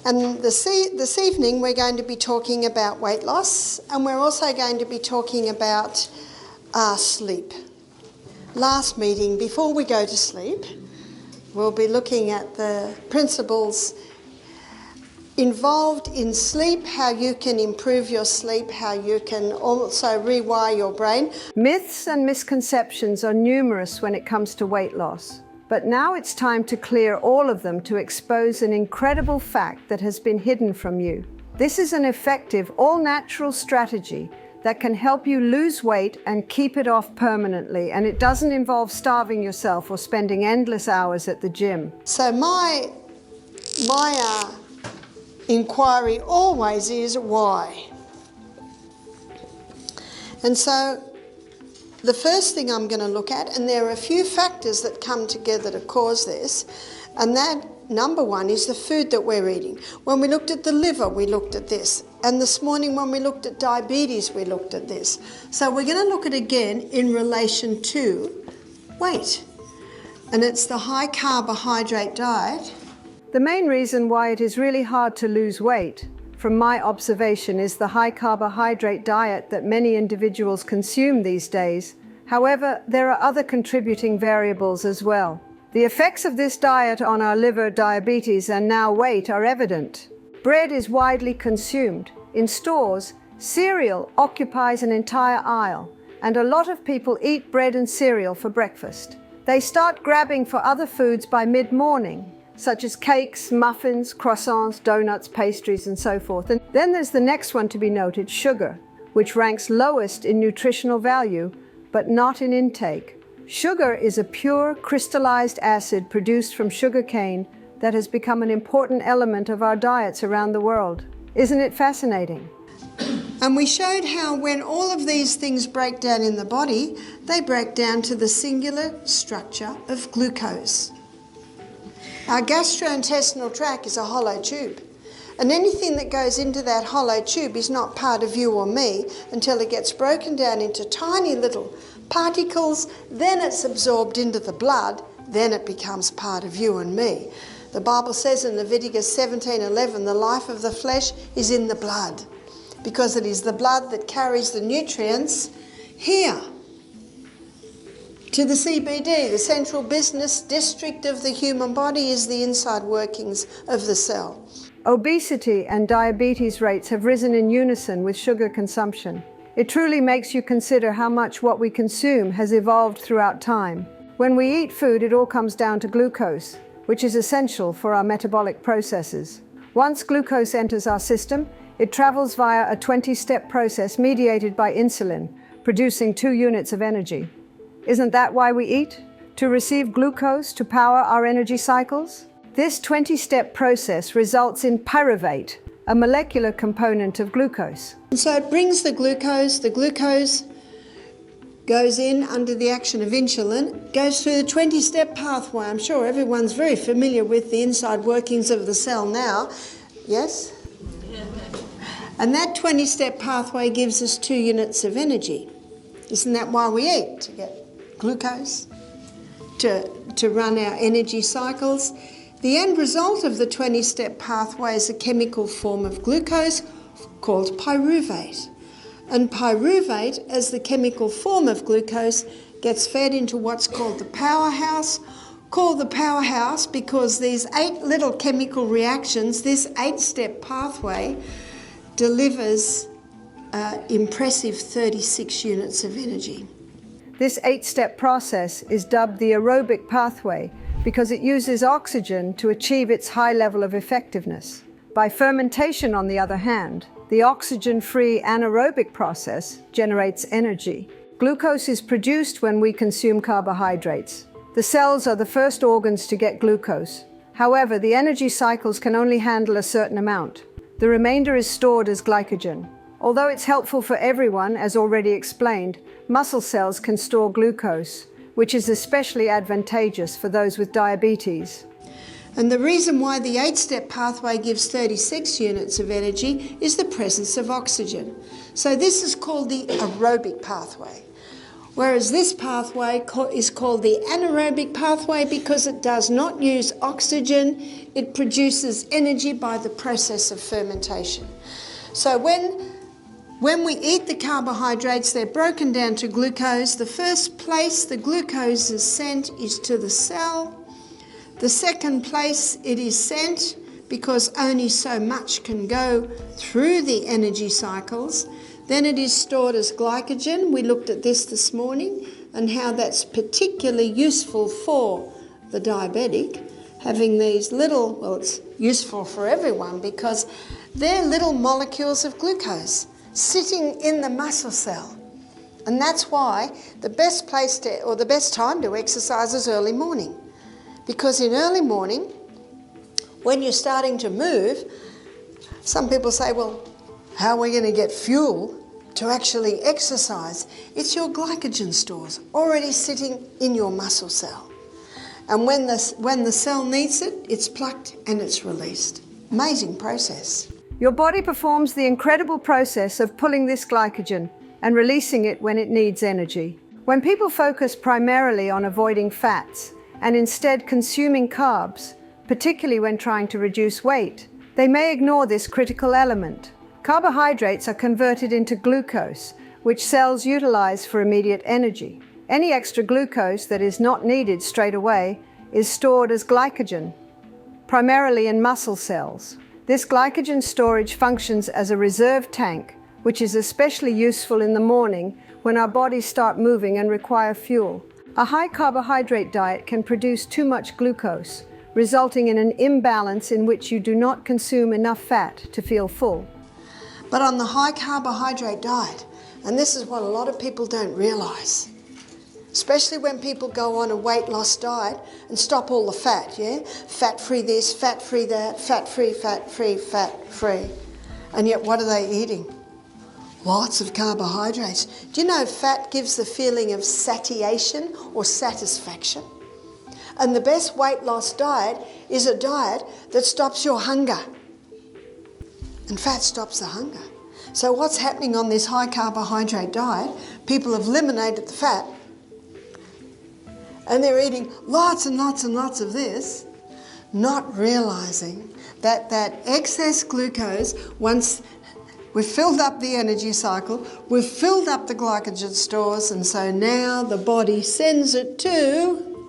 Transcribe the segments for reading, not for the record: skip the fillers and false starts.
And this evening we're going to be talking about weight loss, and we're also going to be talking about sleep. Last meeting, before we go to sleep, we'll be looking at the principles involved in sleep, how you can improve your sleep, how you can also rewire your brain. Myths and misconceptions are numerous when it comes to weight loss, but now it's time to clear all of them to expose an incredible fact that has been hidden from you. This is an effective, all-natural strategy that can help you lose weight and keep it off permanently, and it doesn't involve starving yourself or spending endless hours at the gym. So my inquiry always is why. And so the first thing I'm going to look at, and there are a few factors that come together to cause this, and that number one is the food that we're eating. When we looked at the liver, we looked at this. And this morning when we looked at diabetes, we looked at this. So we're going to look at it again in relation to weight. And it's the high carbohydrate diet. The main reason why it is really hard to lose weight, from my observation, is the high carbohydrate diet that many individuals consume these days. However, there are other contributing variables as well. The effects of this diet on our liver, diabetes, and now weight are evident. Bread is widely consumed. In stores, cereal occupies an entire aisle, and a lot of people eat bread and cereal for breakfast. They start grabbing for other foods by mid-morning, such as cakes, muffins, croissants, donuts, pastries, and so forth. And then there's the next one to be noted, sugar, which ranks lowest in nutritional value, but not in intake. Sugar is a pure crystallized acid produced from sugar cane that has become an important element of our diets around the world. Isn't it fascinating? And we showed how when all of these things break down in the body, they break down to the singular structure of glucose. Our gastrointestinal tract is a hollow tube, and anything that goes into that hollow tube is not part of you or me until it gets broken down into tiny little particles, then it's absorbed into the blood, then it becomes part of you and me. The Bible says in Leviticus 17:11, the life of the flesh is in the blood, because it is the blood that carries the nutrients here to the CBD, the central business district of the human body, is the inside workings of the cell. Obesity and diabetes rates have risen in unison with sugar consumption. It truly makes you consider how much what we consume has evolved throughout time. When we eat food, it all comes down to glucose, which is essential for our metabolic processes. Once glucose enters our system, it travels via a 20-step process mediated by insulin, producing 2 units of energy. Isn't that why we eat? To receive glucose to power our energy cycles? This 20-step process results in pyruvate, a molecular component of glucose. And so it brings the glucose goes in under the action of insulin, goes through the 20-step pathway. I'm sure everyone's very familiar with the inside workings of the cell now. Yes? And that 20-step pathway gives us 2 units of energy. Isn't that why we eat? To get glucose, to run our energy cycles. The end result of the 20-step pathway is a chemical form of glucose called pyruvate. And pyruvate, as the chemical form of glucose, gets fed into what's called the powerhouse, because these 8 little chemical reactions, this 8-step pathway, delivers impressive 36 units of energy. This 8-step process is dubbed the aerobic pathway because it uses oxygen to achieve its high level of effectiveness. By fermentation, on the other hand, the oxygen-free anaerobic process generates energy. Glucose is produced when we consume carbohydrates. The cells are the first organs to get glucose. However, the energy cycles can only handle a certain amount. The remainder is stored as glycogen. Although it's helpful for everyone, as already explained, muscle cells can store glucose, which is especially advantageous for those with diabetes. And the reason why the 8-step pathway gives 36 units of energy is the presence of oxygen. So this is called the aerobic pathway. Whereas this pathway is called the anaerobic pathway because it does not use oxygen. It produces energy by the process of fermentation. So when we eat the carbohydrates, they're broken down to glucose. The first place the glucose is sent is to the cell. The second place it is sent, because only so much can go through the energy cycles, then it is stored as glycogen. We looked at this morning and how that's particularly useful for the diabetic, having these little, well, it's useful for everyone because they're little molecules of glucose sitting in the muscle cell. And that's why the best place to, or the best time to exercise is early morning. Because in early morning, when you're starting to move, some people say, well, how are we going to get fuel to actually exercise? It's your glycogen stores already sitting in your muscle cell. And when the cell needs it, it's plucked and it's released. Amazing process. Your body performs the incredible process of pulling this glycogen and releasing it when it needs energy. When people focus primarily on avoiding fats and instead consuming carbs, particularly when trying to reduce weight, they may ignore this critical element. Carbohydrates are converted into glucose, which cells utilize for immediate energy. Any extra glucose that is not needed straight away is stored as glycogen, primarily in muscle cells. This glycogen storage functions as a reserve tank, which is especially useful in the morning when our bodies start moving and require fuel. A high carbohydrate diet can produce too much glucose, resulting in an imbalance in which you do not consume enough fat to feel full. But on the high carbohydrate diet, and this is what a lot of people don't realise, especially when people go on a weight loss diet and stop all the fat, yeah? Fat-free this, fat-free that, fat-free, fat-free, fat-free. And yet what are they eating? Lots of carbohydrates. Do you know fat gives the feeling of satiation or satisfaction? And the best weight loss diet is a diet that stops your hunger. And fat stops the hunger. So what's happening on this high carbohydrate diet? People have eliminated the fat and they're eating lots and lots and lots of this, not realising that that excess glucose, once we've filled up the energy cycle, we've filled up the glycogen stores, and so now the body sends it to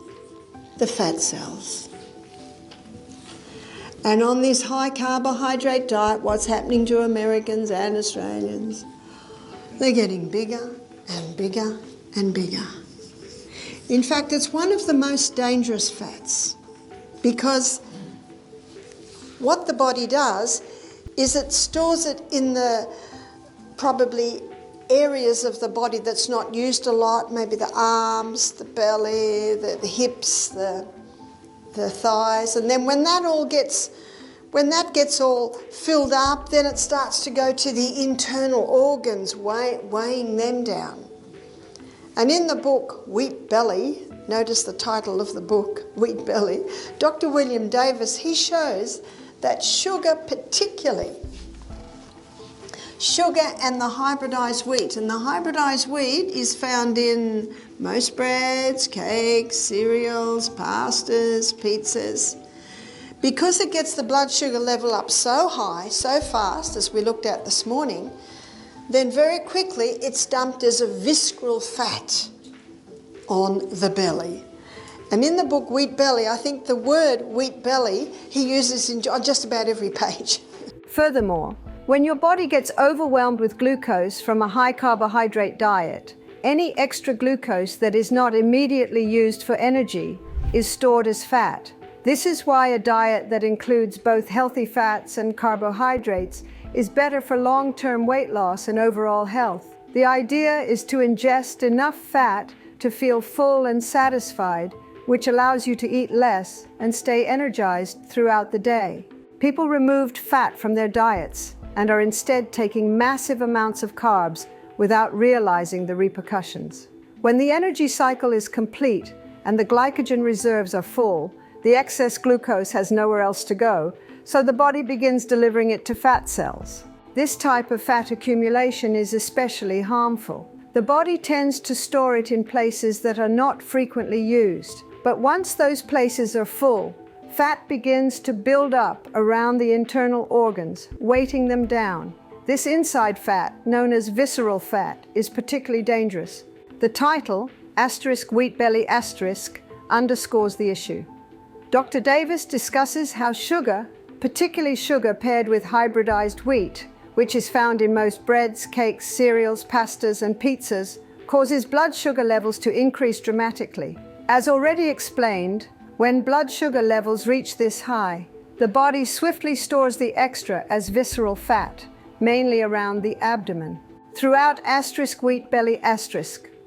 the fat cells. And on this high carbohydrate diet, what's happening to Americans and Australians? They're getting bigger and bigger and bigger. In fact, it's one of the most dangerous fats because what the body does is it stores it in the probably areas of the body that's not used a lot, maybe the arms, the belly, the hips, the thighs, and then when that gets all filled up, then it starts to go to the internal organs, weighing them down. And in the book Wheat Belly, notice the title of the book, Wheat Belly, Dr. William Davis, he shows that sugar particularly, sugar and the hybridised wheat, and the hybridised wheat is found in most breads, cakes, cereals, pastas, pizzas. Because it gets the blood sugar level up so high, so fast, as we looked at this morning, then very quickly it's dumped as a visceral fat on the belly. And in the book Wheat Belly, I think the word wheat belly he uses on just about every page. Furthermore, when your body gets overwhelmed with glucose from a high carbohydrate diet, any extra glucose that is not immediately used for energy is stored as fat. This is why a diet that includes both healthy fats and carbohydrates is better for long-term weight loss and overall health. The idea is to ingest enough fat to feel full and satisfied, which allows you to eat less and stay energized throughout the day. People removed fat from their diets and are instead taking massive amounts of carbs without realizing the repercussions. When the energy cycle is complete and the glycogen reserves are full, the excess glucose has nowhere else to go, so the body begins delivering it to fat cells. This type of fat accumulation is especially harmful. The body tends to store it in places that are not frequently used. But once those places are full, fat begins to build up around the internal organs, weighting them down. This inside fat, known as visceral fat, is particularly dangerous. The title, *wheat belly*, underscores the issue. Dr. Davis discusses how sugar, particularly sugar paired with hybridized wheat, which is found in most breads, cakes, cereals, pastas, and pizzas, causes blood sugar levels to increase dramatically. As already explained, when blood sugar levels reach this high, the body swiftly stores the extra as visceral fat, mainly around the abdomen. Throughout *wheat belly*,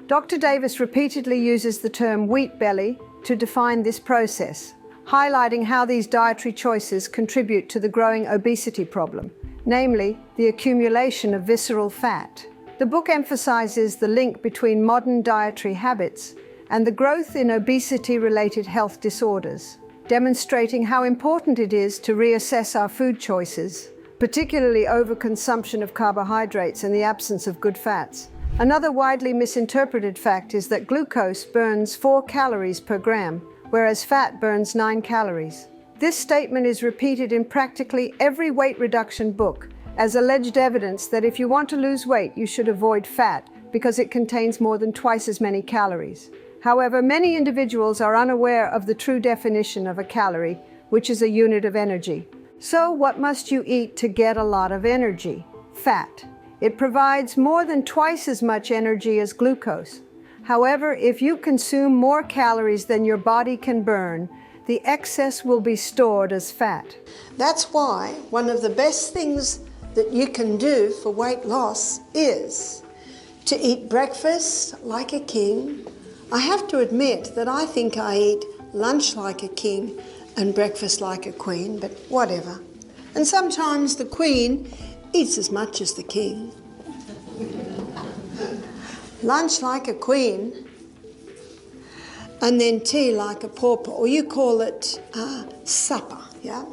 Dr. Davis repeatedly uses the term wheat belly to define this process, highlighting how these dietary choices contribute to the growing obesity problem, namely the accumulation of visceral fat. The book emphasizes the link between modern dietary habits and the growth in obesity-related health disorders, demonstrating how important it is to reassess our food choices, particularly overconsumption of carbohydrates and the absence of good fats. Another widely misinterpreted fact is that glucose burns 4 calories per gram, whereas fat burns 9 calories. This statement is repeated in practically every weight reduction book as alleged evidence that if you want to lose weight, you should avoid fat because it contains more than twice as many calories. However, many individuals are unaware of the true definition of a calorie, which is a unit of energy. So what must you eat to get a lot of energy? Fat. It provides more than twice as much energy as glucose. However, if you consume more calories than your body can burn, the excess will be stored as fat. That's why one of the best things that you can do for weight loss is to eat breakfast like a king. I have to admit that I think I eat lunch like a king and breakfast like a queen, but whatever. And sometimes the queen eats as much as the king. Lunch like a queen, and then tea like a pauper, or you call it supper, yeah?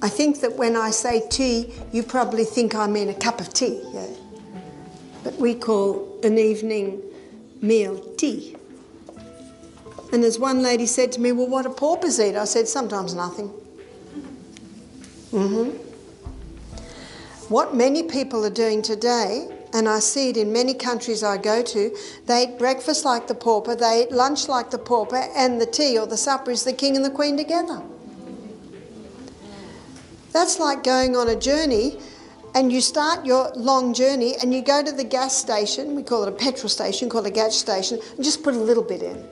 I think that when I say tea, you probably think I mean a cup of tea, yeah? But we call an evening meal tea. And as one lady said to me, well, what do paupers eat? I said, sometimes nothing. What many people are doing today, and I see it in many countries I go to, they eat breakfast like the pauper, they eat lunch like the pauper, and the tea or the supper is the king and the queen together. That's like going on a journey, and you start your long journey and you go to the gas station, we call it a petrol station, called a gas station, and just put a little bit in.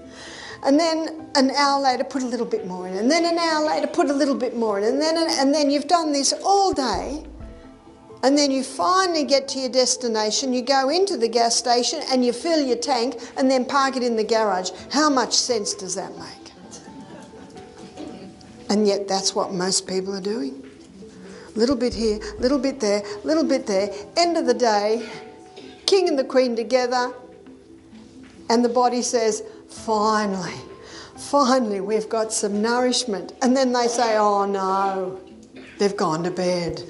And then an hour later, put a little bit more in. And then an hour later, put a little bit more in. And then you've done this all day. And then you finally get to your destination. You go into the gas station and you fill your tank and then park it in the garage. How much sense does that make? And yet that's what most people are doing. A little bit here, a little bit there, a little bit there. End of the day, king and the queen together. And the body says, finally we've got some nourishment. And then they say, oh no, they've gone to bed.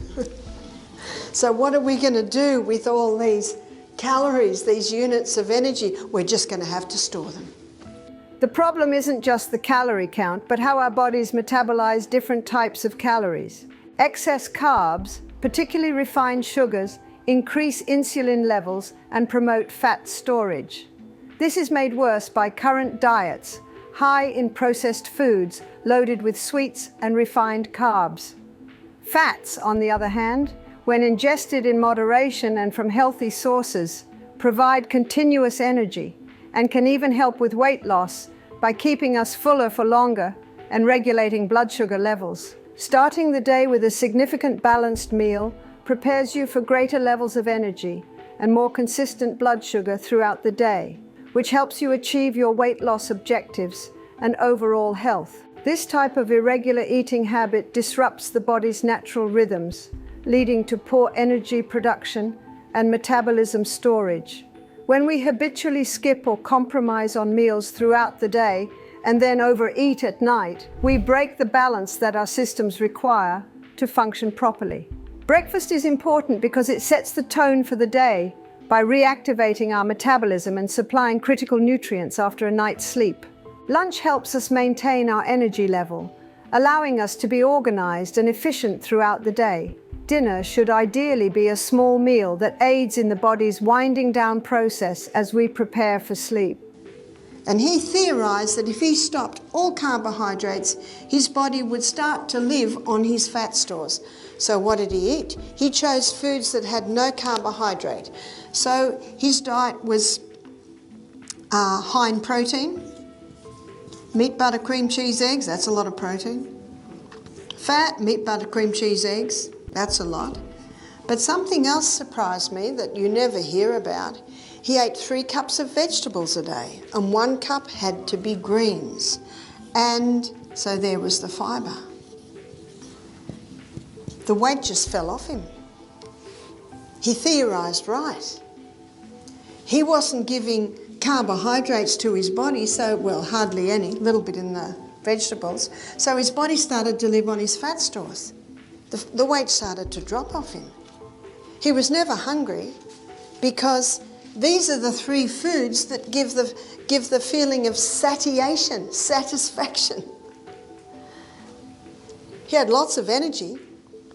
So what are we going to do with all these calories, these units of energy? We're just going to have to store them. The problem isn't just the calorie count, but how our bodies metabolize different types of calories. Excess carbs, particularly refined sugars, increase insulin levels and promote fat storage. This is made worse by current diets, high in processed foods, loaded with sweets and refined carbs. Fats, on the other hand, when ingested in moderation and from healthy sources, provide continuous energy and can even help with weight loss by keeping us fuller for longer and regulating blood sugar levels. Starting the day with a significant balanced meal prepares you for greater levels of energy and more consistent blood sugar throughout the day, which helps you achieve your weight loss objectives and overall health. This type of irregular eating habit disrupts the body's natural rhythms, leading to poor energy production and metabolism storage. When we habitually skip or compromise on meals throughout the day and then overeat at night, we break the balance that our systems require to function properly. Breakfast is important because it sets the tone for the day by reactivating our metabolism and supplying critical nutrients after a night's sleep. Lunch helps us maintain our energy level, allowing us to be organized and efficient throughout the day. Dinner should ideally be a small meal that aids in the body's winding down process as we prepare for sleep. And he theorized that if he stopped all carbohydrates, his body would start to live on his fat stores. So what did he eat? He chose foods that had no carbohydrate. So his diet was high in protein. Meat, butter, cream, cheese, eggs, that's a lot of protein. Fat, meat, butter, cream, cheese, eggs, that's a lot. But something else surprised me that you never hear about. He ate 3 cups of vegetables a day, and 1 cup had to be greens. And so there was the fibre. The weight just fell off him. He theorised right. He wasn't giving carbohydrates to his body, so, well, hardly any, a little bit in the vegetables. So his body started to live on his fat stores. The weight started to drop off him. He was never hungry because these are the 3 foods that give the feeling of satiation, satisfaction. He had lots of energy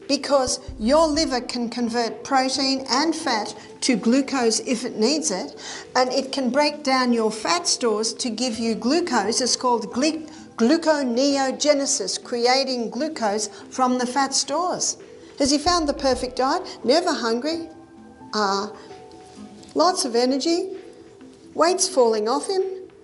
because your liver can convert protein and fat to glucose if it needs it, and it can break down your fat stores to give you glucose. It's called gluconeogenesis, creating glucose from the fat stores. Has he found the perfect diet? Never hungry, lots of energy, weight's falling off him,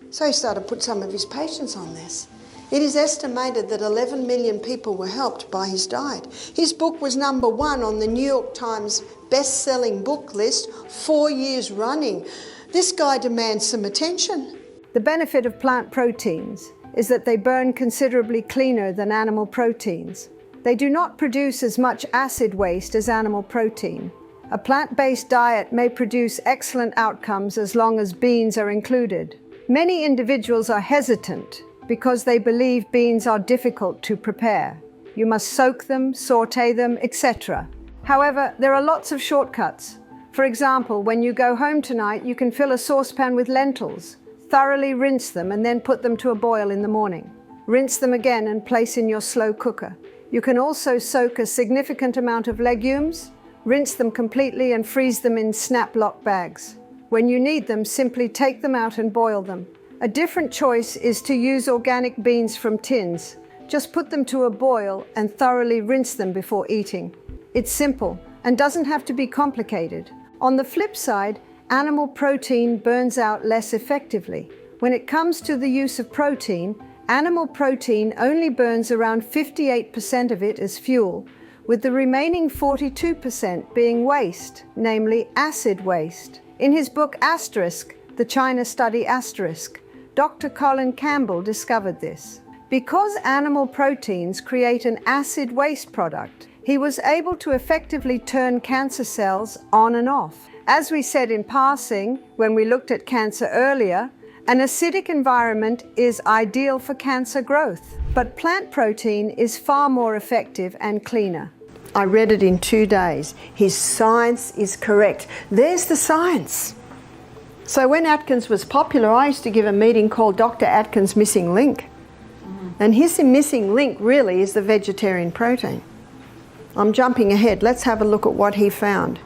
so he started to put some of his patients on this. It is estimated that 11 million people were helped by his diet. His book was #1 on the New York Times best-selling book list 4 years running. This guy demands some attention. The benefit of plant proteins is that they burn considerably cleaner than animal proteins. They do not produce as much acid waste as animal protein. A plant-based diet may produce excellent outcomes as long as beans are included. Many individuals are hesitant because they believe beans are difficult to prepare. You must soak them, saute them, etc. However, there are lots of shortcuts. For example, when you go home tonight, you can fill a saucepan with lentils, thoroughly rinse them, and then put them to a boil in the morning. Rinse them again and place in your slow cooker. You can also soak a significant amount of legumes, rinse them completely, and freeze them in snap lock bags. When you need them, simply take them out and boil them. A different choice is to use organic beans from tins. Just put them to a boil and thoroughly rinse them before eating. It's simple and doesn't have to be complicated. On the flip side, animal protein burns out less effectively. When it comes to the use of protein, animal protein only burns around 58% of it as fuel, with the remaining 42% being waste, namely acid waste. In his book Asterisk, The China Study Asterisk, Dr. Colin Campbell discovered this. Because animal proteins create an acid waste product, he was able to effectively turn cancer cells on and off. As we said in passing when we looked at cancer earlier, an acidic environment is ideal for cancer growth, but plant protein is far more effective and cleaner. I read it in 2 days. His science is correct. There's the science. So when Atkins was popular, I used to give a meeting called Dr. Atkins' Missing Link. And his missing link really is the vegetarian protein. I'm jumping ahead. Let's have a look at what he found.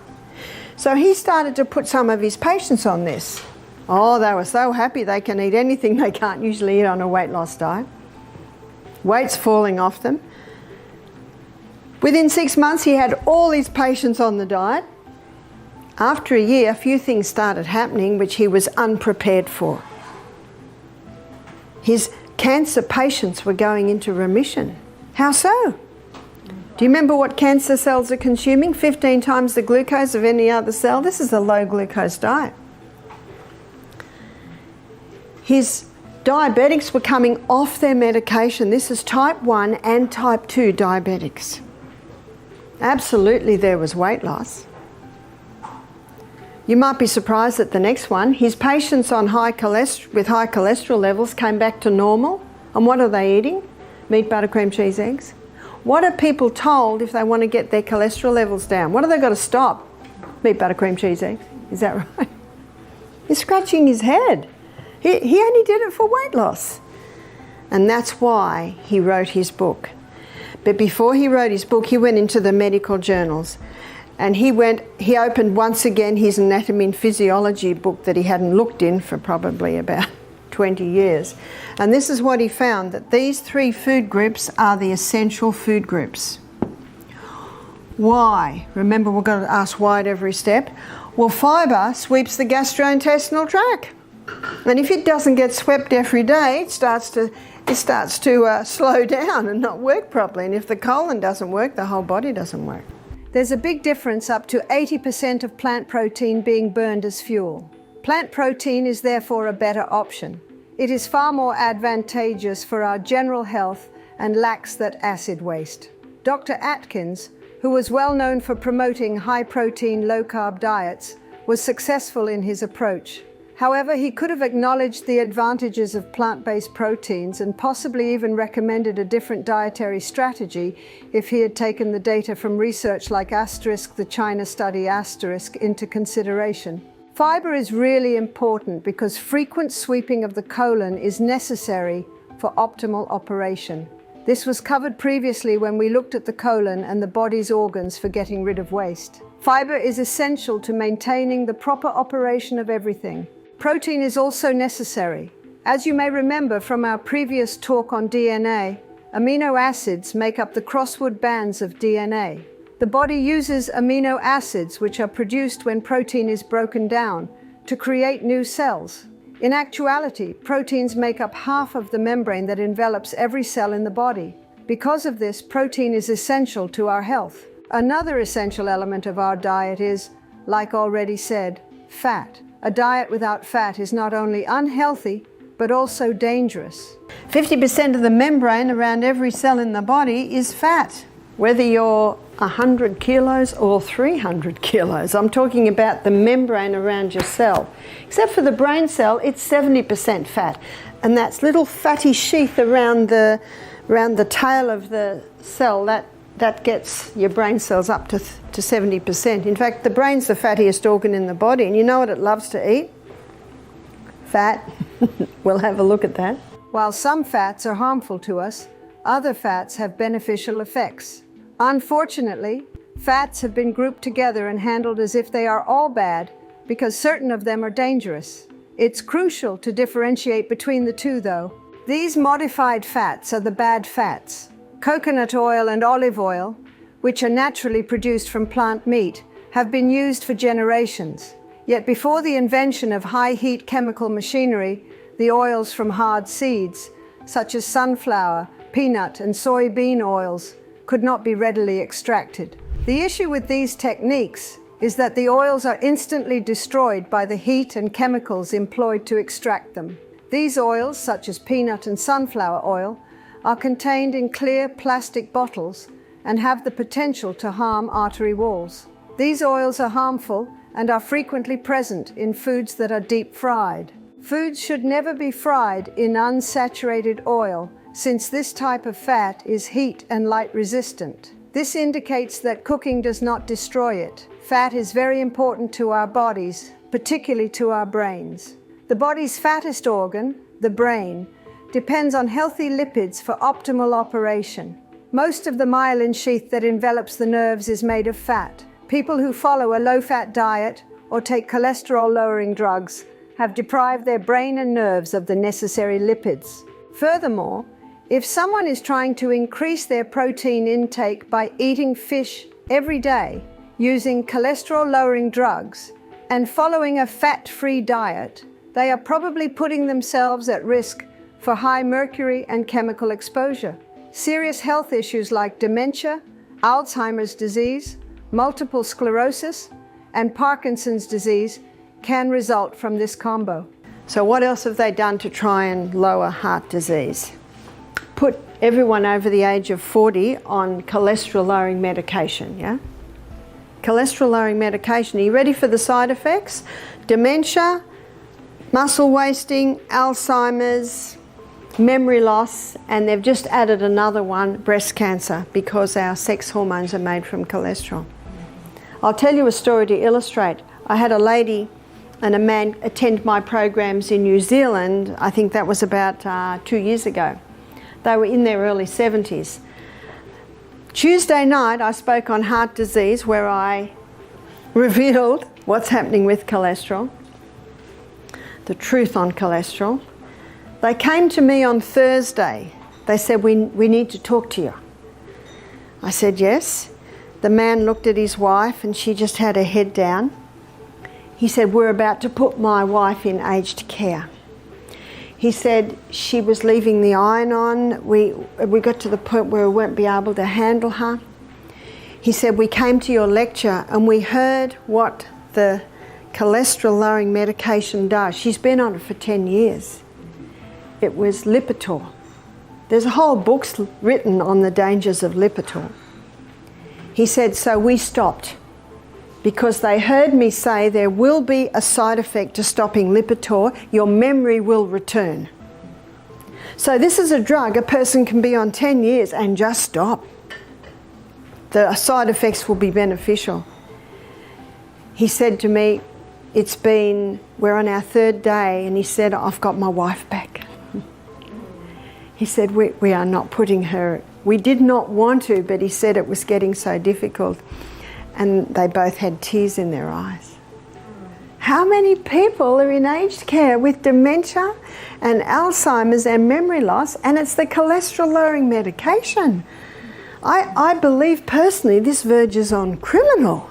So he started to put some of his patients on this. Oh, they were so happy they can eat anything they can't usually eat on a weight loss diet. Weight's falling off them. Within 6 months, he had all his patients on the diet. After a year, a few things started happening which he was unprepared for. His cancer patients were going into remission. How so? Do you remember what cancer cells are consuming? 15 times the glucose of any other cell. This is a low glucose diet. His diabetics were coming off their medication. This is type 1 and type 2 diabetics. Absolutely there was weight loss. You might be surprised at the next one. His patients on with high cholesterol levels came back to normal. And what are they eating? Meat, butter, cream, cheese, eggs. What are people told if they want to get their cholesterol levels down? What have they got to stop? Meat, butter, cream, cheese, eggs. Is that right? He's scratching his head. He only did it for weight loss. And that's why he wrote his book. But before he wrote his book, he went into the medical journals. And he opened once again his anatomy and physiology book that he hadn't looked in for probably about 20 years. And this is what he found, that these 3 food groups are the essential food groups. Why? Remember, we're going to ask why at every step. Well, fibre sweeps the gastrointestinal tract. And if it doesn't get swept every day, it starts to slow down and not work properly. And if the colon doesn't work, the whole body doesn't work. There's a big difference up to 80% of plant protein being burned as fuel. Plant protein is therefore a better option. It is far more advantageous for our general health and lacks that acid waste. Dr. Atkins, who was well known for promoting high-protein, low-carb diets, was successful in his approach. However, he could have acknowledged the advantages of plant-based proteins and possibly even recommended a different dietary strategy if he had taken the data from research like the China study into consideration. Fiber is really important because frequent sweeping of the colon is necessary for optimal operation. This was covered previously when we looked at the colon and the body's organs for getting rid of waste. Fiber is essential to maintaining the proper operation of everything. Protein is also necessary. As you may remember from our previous talk on DNA, amino acids make up the crosswood bands of DNA. The body uses amino acids, which are produced when protein is broken down, to create new cells. In actuality, proteins make up half of the membrane that envelops every cell in the body. Because of this, protein is essential to our health. Another essential element of our diet is, like already said, fat. A diet without fat is not only unhealthy, but also dangerous. 50% of the membrane around every cell in the body is fat. Whether you're 100 kilos or 300 kilos, I'm talking about the membrane around your cell. Except for the brain cell, it's 70% fat. And that's little fatty sheath around the tail of the cell, that gets your brain cells up to 70%. In fact, the brain's the fattiest organ in the body, and you know what it loves to eat? Fat. We'll have a look at that. While some fats are harmful to us, other fats have beneficial effects. Unfortunately, fats have been grouped together and handled as if they are all bad because certain of them are dangerous. It's crucial to differentiate between the two, though. These modified fats are the bad fats. Coconut oil and olive oil, which are naturally produced from plant meat, have been used for generations. Yet before the invention of high-heat chemical machinery, the oils from hard seeds, such as sunflower, peanut, and soybean oils, could not be readily extracted. The issue with these techniques is that the oils are instantly destroyed by the heat and chemicals employed to extract them. These oils, such as peanut and sunflower oil, are contained in clear plastic bottles and have the potential to harm artery walls. These oils are harmful and are frequently present in foods that are deep fried. Foods should never be fried in unsaturated oil, since this type of fat is heat and light resistant. This indicates that cooking does not destroy it. Fat is very important to our bodies, particularly to our brains. The body's fattest organ, the brain, depends on healthy lipids for optimal operation. Most of the myelin sheath that envelops the nerves is made of fat. People who follow a low-fat diet or take cholesterol-lowering drugs have deprived their brain and nerves of the necessary lipids. Furthermore, if someone is trying to increase their protein intake by eating fish every day, using cholesterol-lowering drugs, and following a fat-free diet, they are probably putting themselves at risk for high mercury and chemical exposure. Serious health issues like dementia, Alzheimer's disease, multiple sclerosis, and Parkinson's disease can result from this combo. So what else have they done to try and lower heart disease? Put everyone over the age of 40 on cholesterol-lowering medication, yeah? Cholesterol-lowering medication. Are you ready for the side effects? Dementia, muscle wasting, Alzheimer's, memory loss, and they've just added another one, breast cancer, because our sex hormones are made from cholesterol. I'll tell you a story to illustrate. I had a lady and a man attend my programs in New Zealand. I think that was about 2 years ago. They were in their early 70s. Tuesday night I spoke on heart disease, where I revealed what's happening with cholesterol, the truth on cholesterol. They came to me on Thursday. They said, we need to talk to you. I said, yes. The man looked at his wife and she just had her head down. He said, we're about to put my wife in aged care. He said she was leaving the iron on. We got to the point where we won't be able to handle her. He said, we came to your lecture and we heard what the cholesterol lowering medication does. She's been on it for 10 years. It was Lipitor. There's a whole book written on the dangers of Lipitor. He said, so we stopped because they heard me say there will be a side effect to stopping Lipitor. Your memory will return. So this is a drug a person can be on 10 years and just stop. The side effects will be beneficial. He said to me, we're on our 3rd day, and he said, I've got my wife back. He said, we are not putting her, we did not want to, but he said it was getting so difficult. And they both had tears in their eyes. How many people are in aged care with dementia and Alzheimer's and memory loss, and it's the cholesterol lowering medication? I believe personally this verges on criminal.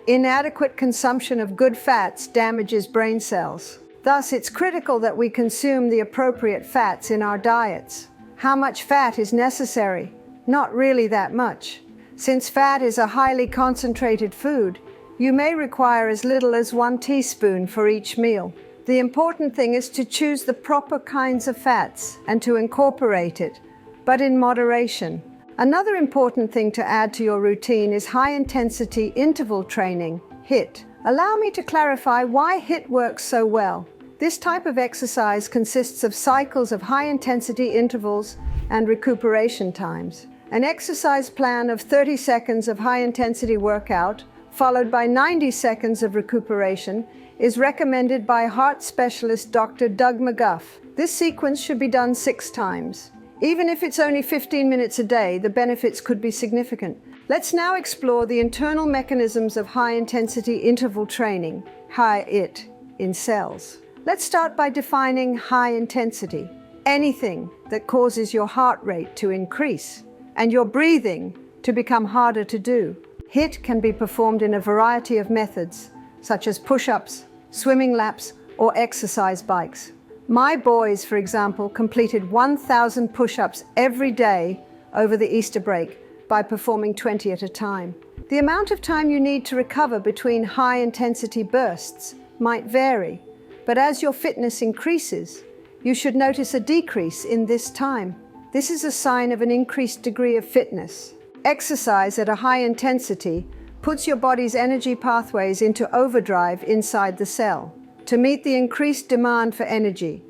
Inadequate consumption of good fats damages brain cells. Thus, it's critical that we consume the appropriate fats in our diets. How much fat is necessary? Not really that much. Since fat is a highly concentrated food, you may require as little as 1 teaspoon for each meal. The important thing is to choose the proper kinds of fats and to incorporate it, but in moderation. Another important thing to add to your routine is high-intensity interval training, HIIT. Allow me to clarify why HIIT works so well. This type of exercise consists of cycles of high-intensity intervals and recuperation times. An exercise plan of 30 seconds of high-intensity workout, followed by 90 seconds of recuperation, is recommended by heart specialist Dr. Doug McGuff. This sequence should be done 6 times. Even if it's only 15 minutes a day, the benefits could be significant. Let's now explore the internal mechanisms of high-intensity interval training, HIIT, in cells. Let's start by defining high intensity. Anything that causes your heart rate to increase and your breathing to become harder to do. HIIT can be performed in a variety of methods, such as push-ups, swimming laps, or exercise bikes. My boys, for example, completed 1,000 push-ups every day over the Easter break by performing 20 at a time. The amount of time you need to recover between high-intensity bursts might vary, but as your fitness increases, you should notice a decrease in this time. This is a sign of an increased degree of fitness. Exercise at a high intensity puts your body's energy pathways into overdrive inside the cell to meet the increased demand for energy.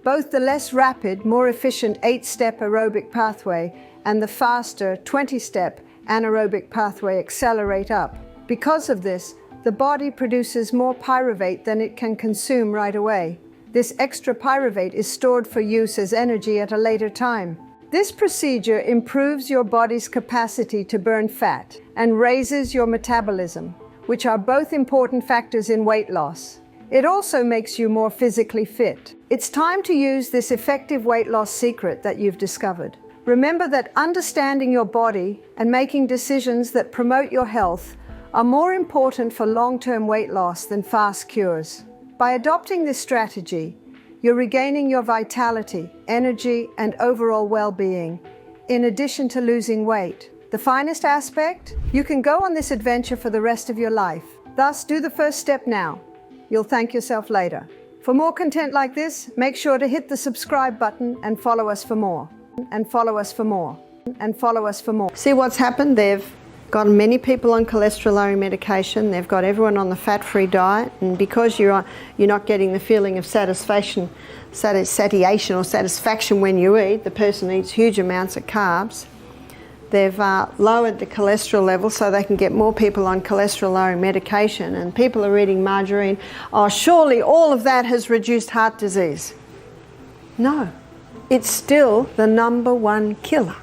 Both the less rapid, more efficient 8-step aerobic pathway and the faster 20-step anaerobic pathway accelerate up. Because of this, the body produces more pyruvate than it can consume right away. This extra pyruvate is stored for use as energy at a later time. This procedure improves your body's capacity to burn fat and raises your metabolism, which are both important factors in weight loss. It also makes you more physically fit. It's time to use this effective weight loss secret that you've discovered. Remember that understanding your body and making decisions that promote your health are more important for long-term weight loss than fast cures. By adopting this strategy, you're regaining your vitality, energy, and overall well-being, in addition to losing weight. The finest aspect? You can go on this adventure for the rest of your life. Thus, do the first step now. You'll thank yourself later. For more content like this, make sure to hit the subscribe button and follow us for more. And follow us for more. And follow us for more. See what's happened? They've got many people on cholesterol-lowering medication. They've got everyone on the fat-free diet, and because you're not getting the feeling of satiation or satisfaction when you eat, the person eats huge amounts of carbs. They've lowered the cholesterol level so they can get more people on cholesterol-lowering medication, and people are eating margarine. Oh, surely all of that has reduced heart disease. No, it's still the #1 killer.